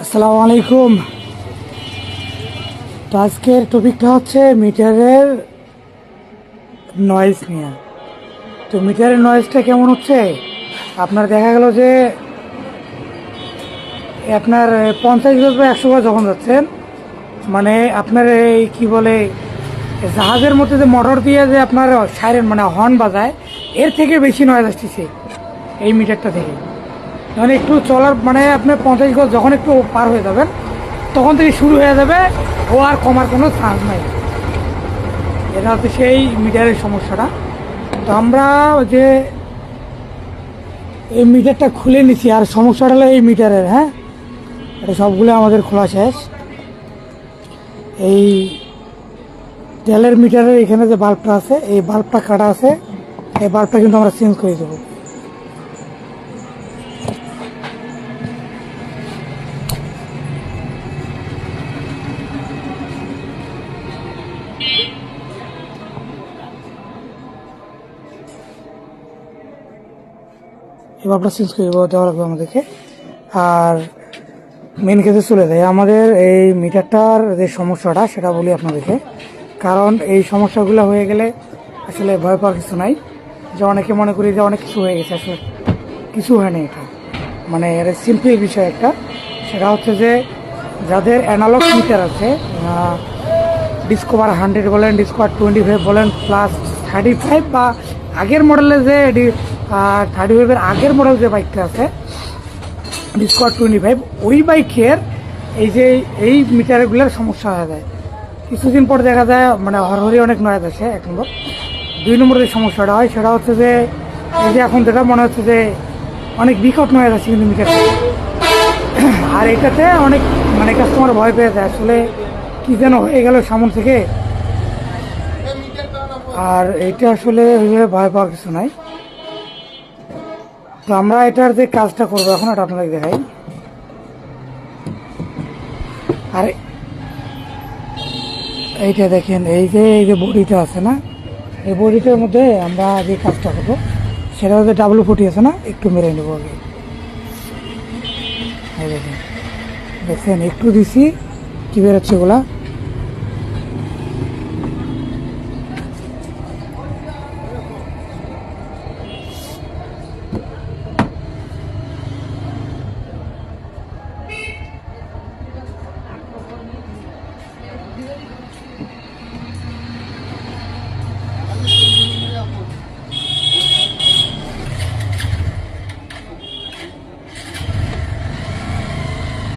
আসসালামু আলাইকুম। তো আজকের টপিকটা হচ্ছে মিটারের নয়েজ নিয়ে। তো মিটারের নয়েজটা কেমন হচ্ছে, আপনার দেখা গেল যে আপনার 50 গজ বা 100 গজ যখন যাচ্ছেন, মানে আপনার এই কী বলে জাহাজের মধ্যে যে মোটর দিয়ে যে আপনার সাইরেন মানে হর্ন বাজায়, এর থেকে বেশি নয়েজ আসতেছে এই মিটারটা থেকে। মানে একটু চলার মানে আপনার 50 গজ যখন একটু পার হয়ে যাবেন তখন থেকে শুরু হয়ে যাবে, ও আর কমার কোনো চান্স নাই। এটা হচ্ছে সেই মিটারের সমস্যাটা। তো আমরা যে এই মিটারটা খুলে নিছি, আর সমস্যাটা হলো এই মিটারের। হ্যাঁ, এটা সবগুলো আমাদের খোলা শেষ। এই তেলের মিটারের এখানে যে বাল্বটা আছে, এই বাল্বটা কাটা আছে, এই বাল্বটা কিন্তু আমরা চেঞ্জ করে দেবো। এই বাল্বটা চেঞ্জ করে দেওয়া লাগবে আমাদেরকে। আর মেন কেসে চলে যায় আমাদের এই মিটারটার যে সমস্যাটা, সেটা বলি আপনাদেরকে। কারণ এই সমস্যাগুলো হয়ে গেলে আসলে ভয় পাওয়ার কিছু নাই। যে অনেকে মনে করি যে অনেক কিছু হয়ে গেছে, আসলে কিছু হয়নি। এটা মানে এর সিম্পল বিষয় একটা, সেটা হচ্ছে যে যাদের অ্যানালগ মিটার আছে, ডিসকভার 100 বলেন, ডিসকভার 25 বলেন, প্লাস 35 বা আগের মডেলের যে 35-এর আগের মডেল যে বাইকটা আছে ডিসকভার 25, ওই বাইকের এই যে এই মিটারগুলোর সমস্যা হয়ে যায়। কিছুদিন পর দেখা যায় মানে হরহরি অনেক নয়েজ আসে। 1 নম্বর। 2 নম্বরের যে সমস্যাটা হয় সেটা হচ্ছে যে এই যে এখন যেটা মনে হচ্ছে যে অনেক বিকট নয়েজ আছে কিন্তু মিটারটা। আর এটাতে অনেক মানে কাস্টমার ভয় পেয়ে যায়, আসলে কি যেন হয়ে গেল সামন থেকে। আর এইটা আসলে ওইভাবে ভয় পাওয়ার কিছু নাই। তো আমরা এটার যে কাজটা করবো এখন, এটা আপনাদের দেখাই। আর এইটা দেখেন, এই যে বডিটা আছে না, এই বডিটার মধ্যে আমরা যে কাজটা করবো সেটা হচ্ছে WD-40 আছে না, একটু মেরে নেবো আগে। এই দেখেন, দেখছেন একটু দিছি কি বেরোচ্ছে ওগুলা।